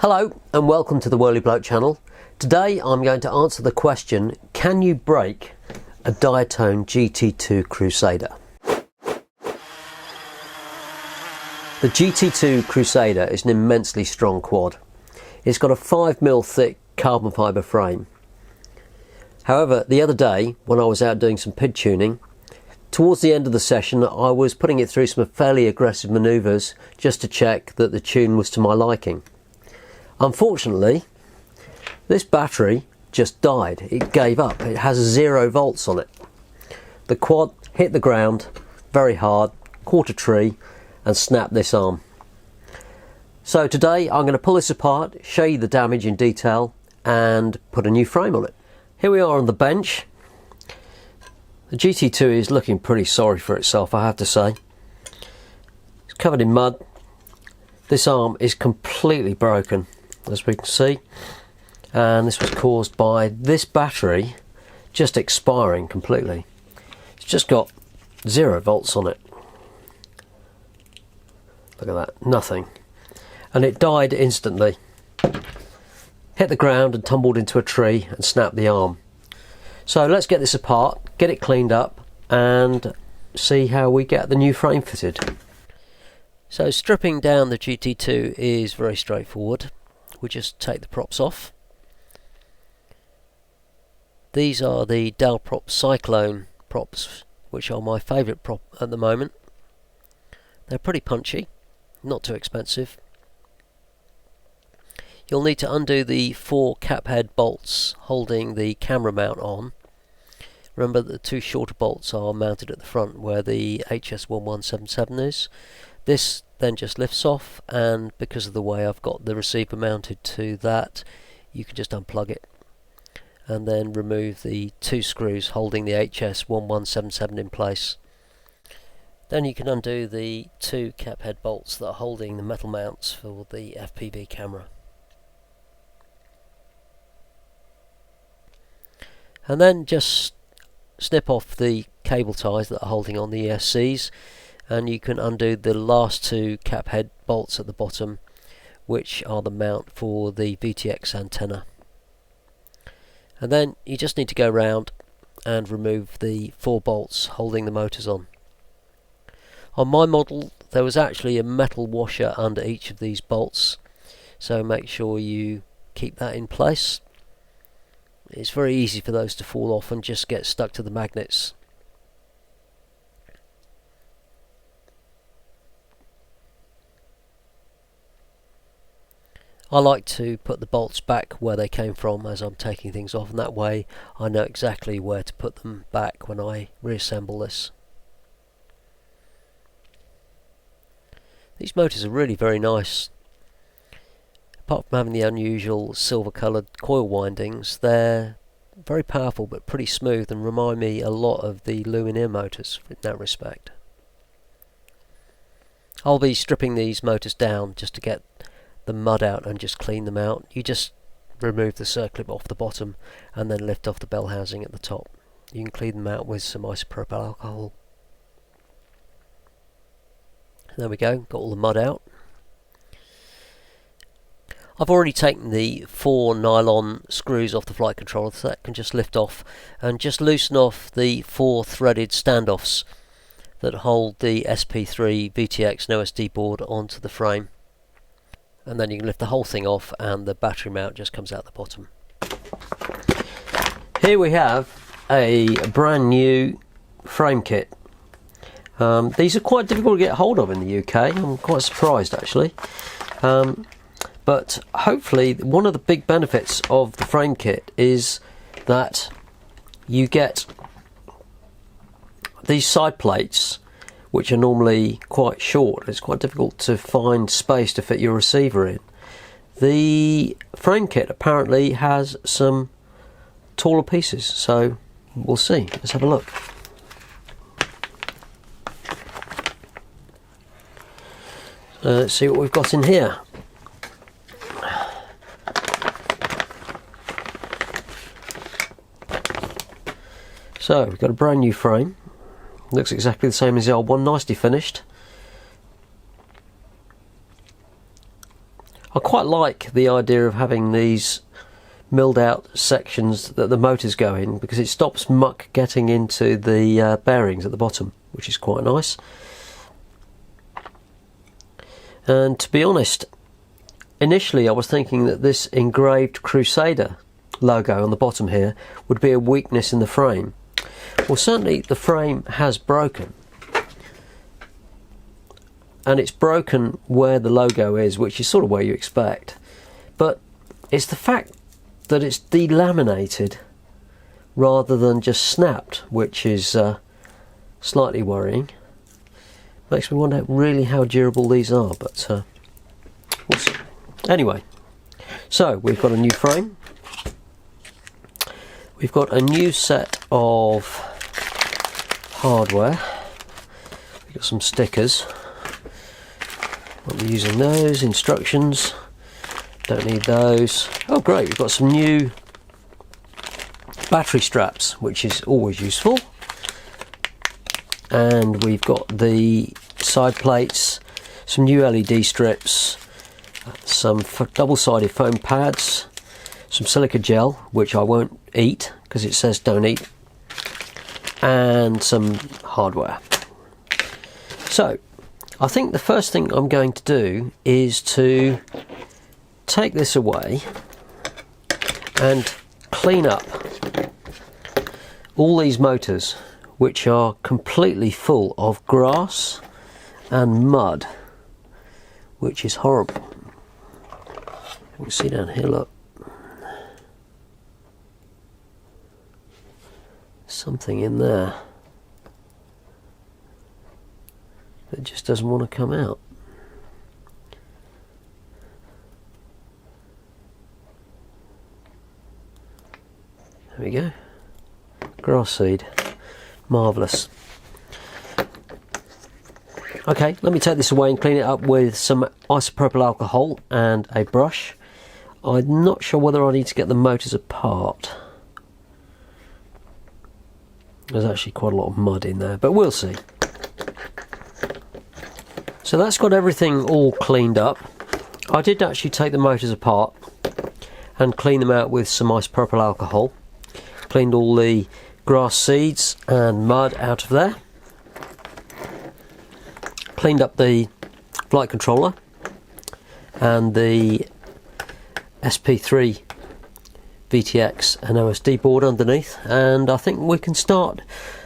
Hello and welcome to the Whirly Bloke channel. Today I'm going to answer the question, can you break a Diatone GT2 Crusader? The GT2 Crusader is an immensely strong quad. It's got a 5mm thick carbon fibre frame. However, the other day when I was out doing some PID tuning, towards the end of the session I was putting it through some fairly aggressive manoeuvres just to check that the tune was to my liking. Unfortunately, this battery just died. It gave up. It has 0 volts on it. The quad hit the ground very hard, caught a tree and snapped this arm. So today I'm going to pull this apart, show you the damage in detail and put a new frame on it. Here we are on the bench. The GT2 is looking pretty sorry for itself, I have to say. It's covered in mud. This arm is completely broken, as we can see, and this was caused by this battery just expiring completely. It's just got 0 volts on it. Look at that, nothing. And it died instantly. Hit the ground and tumbled into a tree and snapped the arm. So let's get this apart, get it cleaned up and see how we get the new frame fitted. So stripping down the GT2 is very straightforward. We just take the props off. These are the Dalprop Cyclone props, which are my favourite prop at the moment. They're pretty punchy, not too expensive. You'll need to undo the 4 cap head bolts holding the camera mount on. Remember that the 2 shorter bolts are mounted at the front where the HS1177 is. This then just lifts off, and because of the way I've got the receiver mounted to that, you can just unplug it and then remove the 2 screws holding the HS1177 in place. Then you can undo the 2 cap head bolts that are holding the metal mounts for the FPV camera. And then just snip off the cable ties that are holding on the ESCs, and you can undo the last 2 cap head bolts at the bottom, which are the mount for the VTX antenna. And then you just need to go around and remove the 4 bolts holding the motors on. On my model there was actually a metal washer under each of these bolts, so make sure you keep that in place. It's very easy for those to fall off and just get stuck to the magnets. I like to put the bolts back where they came from as I'm taking things off, and that way I know exactly where to put them back when I reassemble this. These motors are really very nice. Apart from having the unusual silver coloured coil windings, they're very powerful but pretty smooth and remind me a lot of the Lumineer motors in that respect. I'll be stripping these motors down just to get the mud out and just clean them out. You just remove the circlip off the bottom and then lift off the bell housing at the top. You can clean them out with some isopropyl alcohol. There we go, got all the mud out. I've already taken the 4 nylon screws off the flight controller, so that can just lift off, and just loosen off the 4 threaded standoffs that hold the SP3 VTX and OSD board onto the frame. And then you can lift the whole thing off and the battery mount just comes out the bottom. Here we have a brand new frame kit. These are quite difficult to get hold of in the UK. I'm quite surprised actually. But hopefully one of the big benefits of the frame kit is that you get these side plates, which are normally quite short. It's quite difficult to find space to fit your receiver in. The frame kit apparently has some taller pieces, so we'll see. Let's have a look. Let's see what we've got in here. So we've got a brand new frame. Looks exactly the same as the old one, nicely finished. I quite like the idea of having these milled out sections that the motors go in, because it stops muck getting into the bearings at the bottom, which is quite nice. And to be honest, initially I was thinking that this engraved Crusader logo on the bottom here would be a weakness in the frame. Well, certainly the frame has broken, and it's broken where the logo is, which is sort of where you expect, but it's the fact that it's delaminated rather than just snapped, which is slightly worrying. Makes me wonder really how durable these are, but we'll see. Anyway, so we've got a new frame, we've got a new set of hardware, we've got some stickers. Won't be using those. Instructions, don't need those. Oh great, we've got some new battery straps, which is always useful. And we've got the side plates, some new LED strips, some double-sided foam pads, some silica gel, which I won't eat because it says don't eat, and some hardware. So I think the first thing I'm going to do is to take this away and clean up all these motors, which are completely full of grass and mud, which is horrible. You can see down here, look, something in there that just doesn't want to come out. There we go. Grass seed. Marvellous. Okay, let me take this away and clean it up with some isopropyl alcohol and a brush. I'm not sure whether I need to get the motors apart. There's actually quite a lot of mud in there, but we'll see. So that's got everything all cleaned up. I did actually take the motors apart and clean them out with some isopropyl alcohol. Cleaned all the grass seeds and mud out of there. Cleaned up the flight controller and the SP3 VTX and OSD board underneath, and I think we can start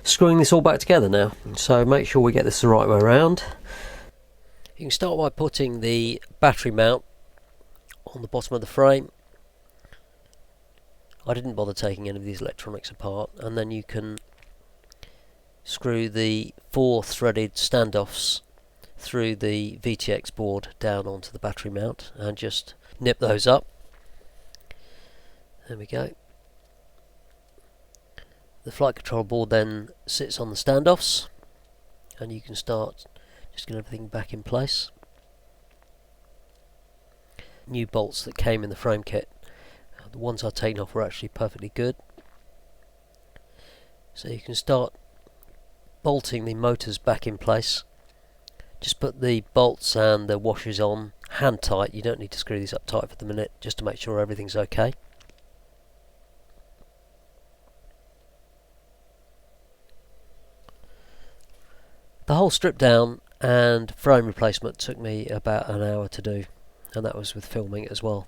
screwing this all back together now. So make sure we get this the right way around. You can start by putting the battery mount on the bottom of the frame. I didn't bother taking any of these electronics apart, and then you can screw the 4 threaded standoffs through the VTX board down onto the battery mount and just nip those up. There we go. The flight control board then sits on the standoffs, and you can start just getting everything back in place. New bolts that came in the frame kit. The ones I've taken off were actually perfectly good. So you can start bolting the motors back in place. Just put the bolts and the washers on hand tight. You don't need to screw these up tight for the minute, just to make sure everything's okay. The whole strip down and frame replacement took me about an hour to do, and that was with filming as well.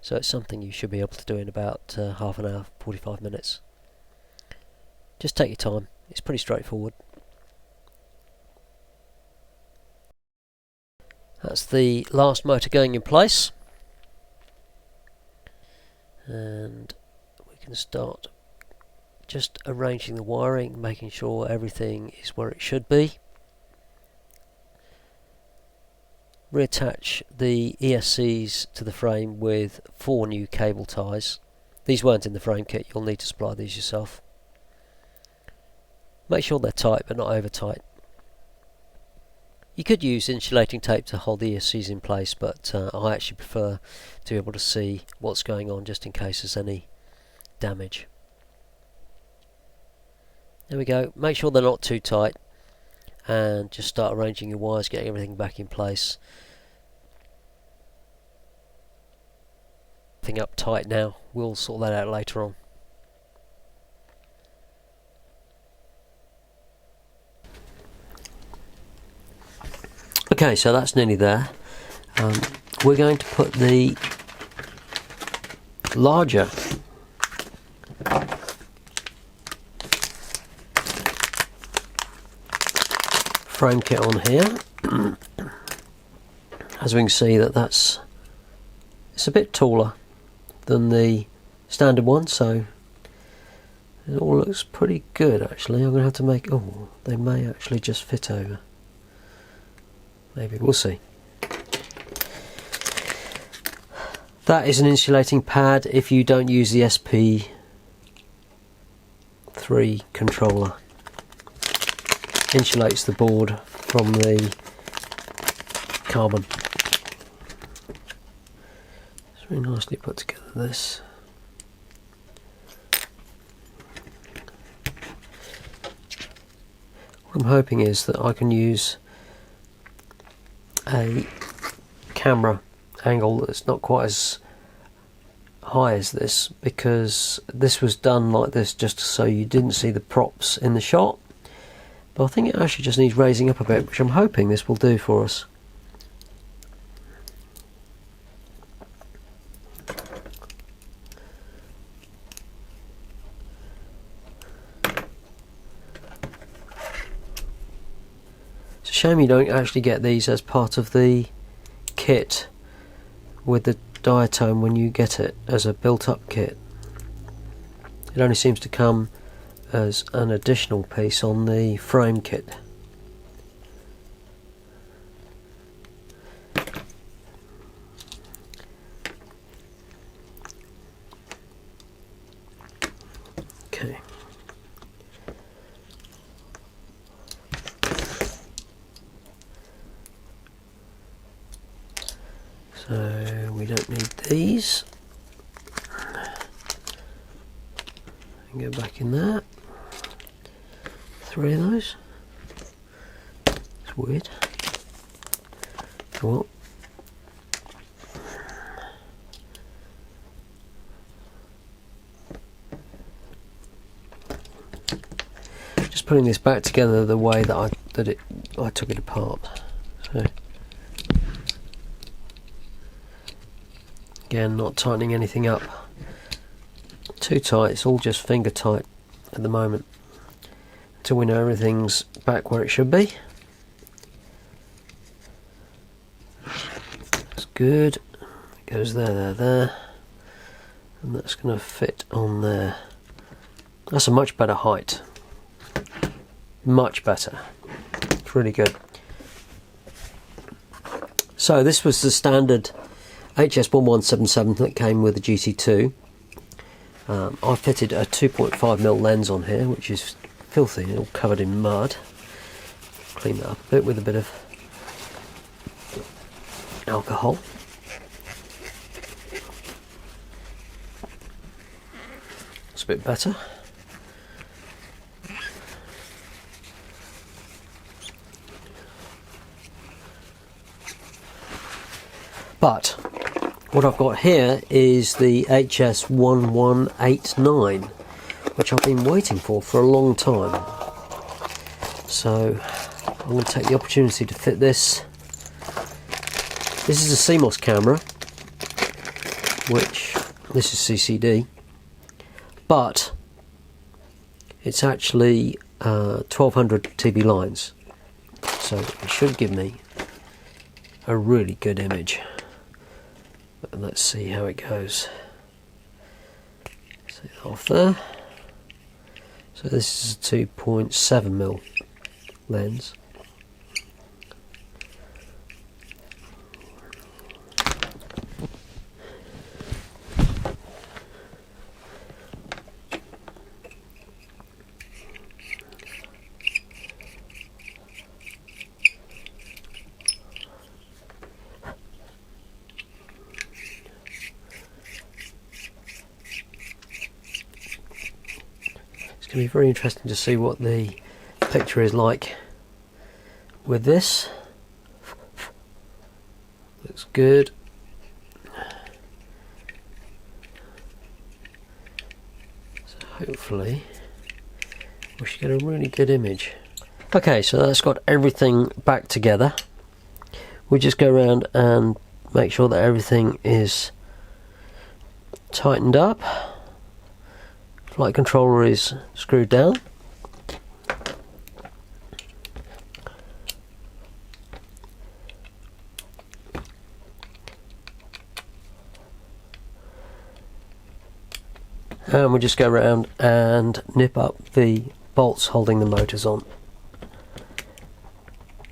So it's something you should be able to do in about half an hour, 45 minutes. Just take your time, it's pretty straightforward. That's the last motor going in place, and we can start just arranging the wiring, making sure everything is where it should be. Reattach the ESCs to the frame with 4 new cable ties. These weren't in the frame kit, you'll need to supply these yourself. Make sure they're tight but not over tight. You could use insulating tape to hold the ESCs in place, but I actually prefer to be able to see what's going on just in case there's any damage. There we go. Make sure they're not too tight and just start arranging your wires, getting everything back in place. thing up tight now. We'll sort that out later on. Okay, so that's nearly there. We're going to put the larger frame kit on here. As we can see, it's a bit taller than the standard one, so it all looks pretty good actually. I'm going to have to make, oh, they may actually just fit over. Maybe, we'll see. That is an insulating pad if you don't use the SP3 controller. Insulates the board from the carbon. It's very nicely put together, this. What I'm hoping is that I can use a camera angle that's not quite as high as this, because this was done like this just so you didn't see the props in the shot, but I think it actually just needs raising up a bit, which I'm hoping this will do for us. It's a shame you don't actually get these as part of the kit with the Diatone when you get it as a built-up kit. It only seems to come as an additional piece on the frame kit. Okay. So we don't need these. And go back in there. 3 of those. It's weird. Come on. Just putting this back together the way that I took it apart. So. Again, not tightening anything up too tight, it's all just finger tight at the moment until we know everything's back where it should be. That's good, it goes there, and that's going to fit on there. That's a much better height, much better, it's really good. So this was the standard HS1177 that came with the GT2. I fitted a 2.5mm lens on here, which is filthy, all covered in mud. Clean that up a bit with a bit of alcohol. It's a bit better. But what I've got here is the HS1189, which I've been waiting for a long time. So I'm going to take the opportunity to fit this. This is a CMOS camera, which this is CCD, but it's actually 1200 TB lines, so it should give me a really good image. And let's see how it goes. Set it off there. So this is a 2.7mm lens. It's going to be very interesting to see what the picture is like with this. Looks good. hopefully we should get a really good image. Okay, so that's got everything back together. We just go around and make sure that everything is tightened up. Flight controller is screwed down. And we just go around and nip up the bolts holding the motors on.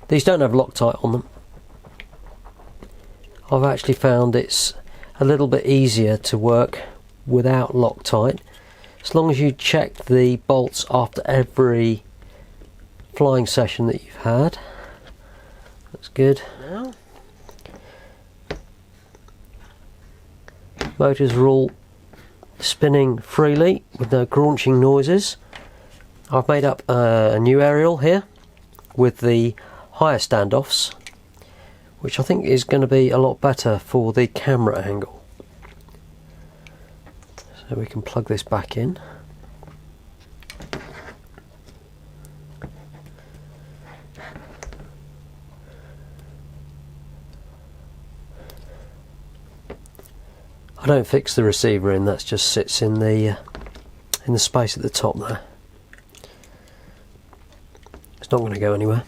These don't have Loctite on them. I've actually found it's a little bit easier to work without Loctite, as long as you check the bolts after every flying session that you've had. That's good. Now, motors are all spinning freely with no crunching noises. I've made up a new aerial here with the higher standoffs, which I think is going to be a lot better for the camera angle. So we can plug this back in. I don't fix the receiver in, that just sits in the space at the top there. It's not going to go anywhere.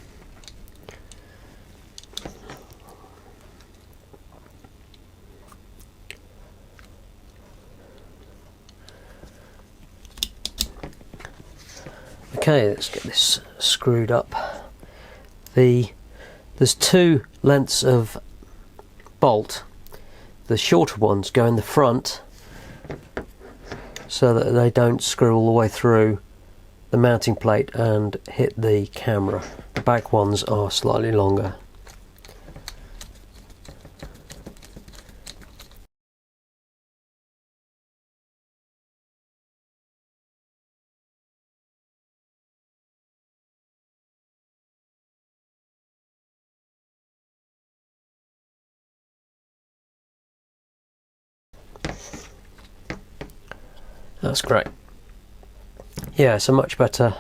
Okay, let's get this screwed up. There's two lengths of bolt. The shorter ones go in the front so that they don't screw all the way through the mounting plate and hit the camera. The back ones are slightly longer. That's great. Yeah, it's a much better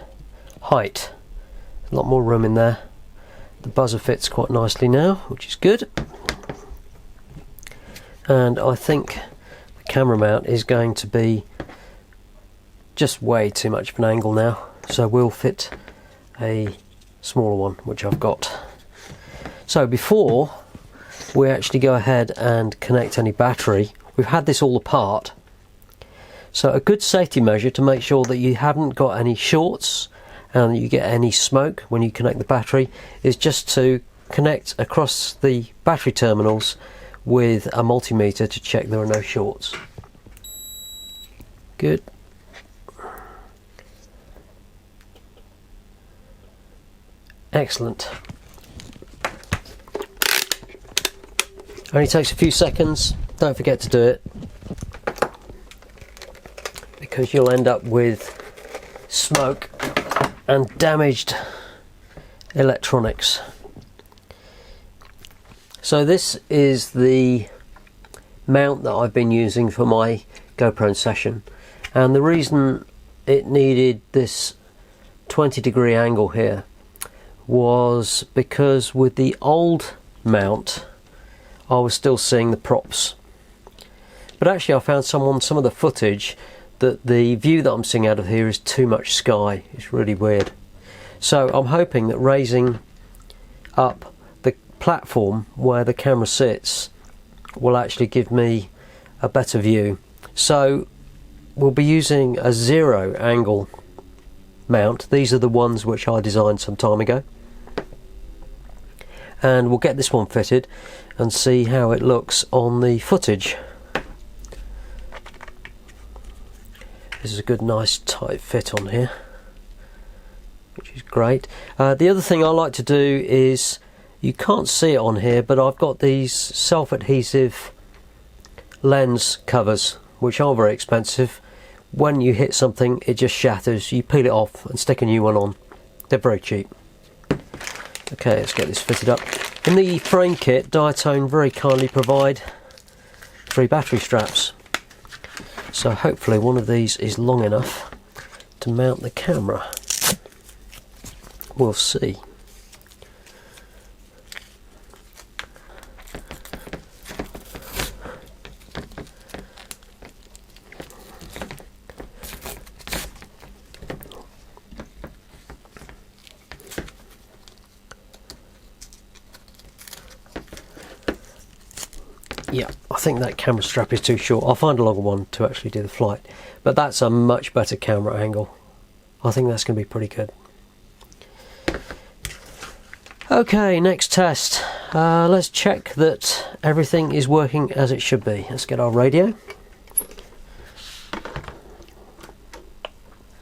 height. A lot more room in there. The buzzer fits quite nicely now, which is good. And I think the camera mount is going to be just way too much of an angle now, so we'll fit a smaller one, which I've got. So before we actually go ahead and connect any battery, we've had this all apart. So a good safety measure to make sure that you haven't got any shorts and you get any smoke when you connect the battery is just to connect across the battery terminals with a multimeter to check there are no shorts. Good. Excellent. Only takes a few seconds, don't forget to do it, because you'll end up with smoke and damaged electronics. So this is the mount that I've been using for my GoPro session, and the reason it needed this 20-degree angle here was because with the old mount I was still seeing the props, but actually I found some of the footage that the view that I'm seeing out of here is too much sky. It's really weird. So I'm hoping that raising up the platform where the camera sits will actually give me a better view. So we'll be using a 0 angle mount. These are the ones which I designed some time ago, and we'll get this one fitted and see how it looks on the footage. This is a good, nice, tight fit on here, which is great. The other thing I like to do is, you can't see it on here, but I've got these self-adhesive lens covers, which are very expensive. When you hit something, it just shatters. You peel it off and stick a new one on. They're very cheap. Okay, let's get this fitted up. In the frame kit, Diatone very kindly provide 3 battery straps. So hopefully one of these is long enough to mount the camera. We'll see. Yeah, I think that camera strap is too short. I'll find a longer one to actually do the flight. But that's a much better camera angle. I think that's going to be pretty good. Okay, next test. Let's check that everything is working as it should be. Let's get our radio.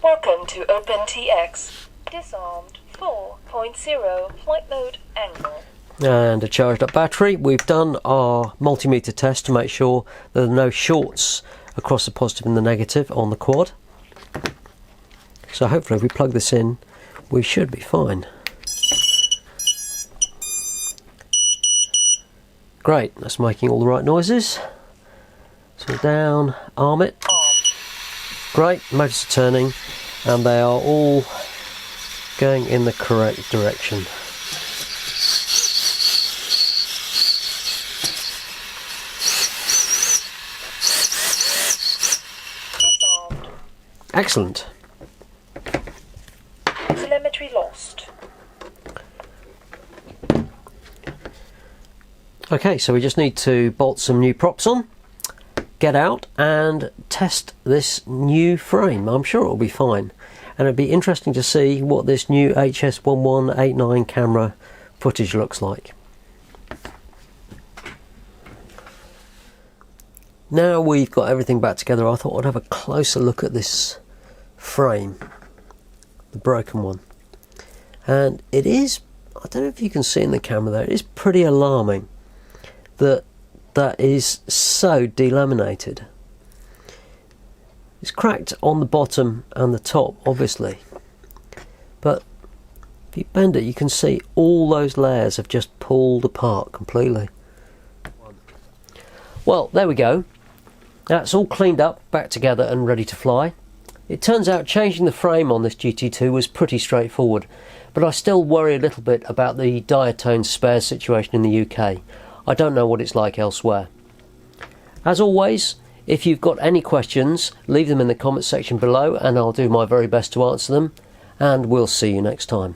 Welcome to OpenTX. Disarmed 4.0 flight mode angle. And a charged up battery. We've done our multimeter test to make sure there are no shorts across the positive and the negative on the quad. So hopefully if we plug this in, we should be fine. Great, that's making all the right noises. So down, arm it. Great, motors are turning and they are all going in the correct direction. Excellent. Telemetry lost. Okay, so we just need to bolt some new props on, get out and test this new frame. I'm sure it'll be fine. And it'd be interesting to see what this new HS1189 camera footage looks like. Now we've got everything back together, I thought I'd have a closer look at this frame, the broken one. And it is, I don't know if you can see in the camera there, it is pretty alarming that that is so delaminated. It's cracked on the bottom and the top, obviously, but if you bend it you can see all those layers have just pulled apart completely. Well, there we go. That's all cleaned up, back together and ready to fly. It turns out changing the frame on this GT2 was pretty straightforward, but I still worry a little bit about the Diatone spares situation in the UK. I don't know what it's like elsewhere. As always, if you've got any questions, leave them in the comment section below and I'll do my very best to answer them, and we'll see you next time.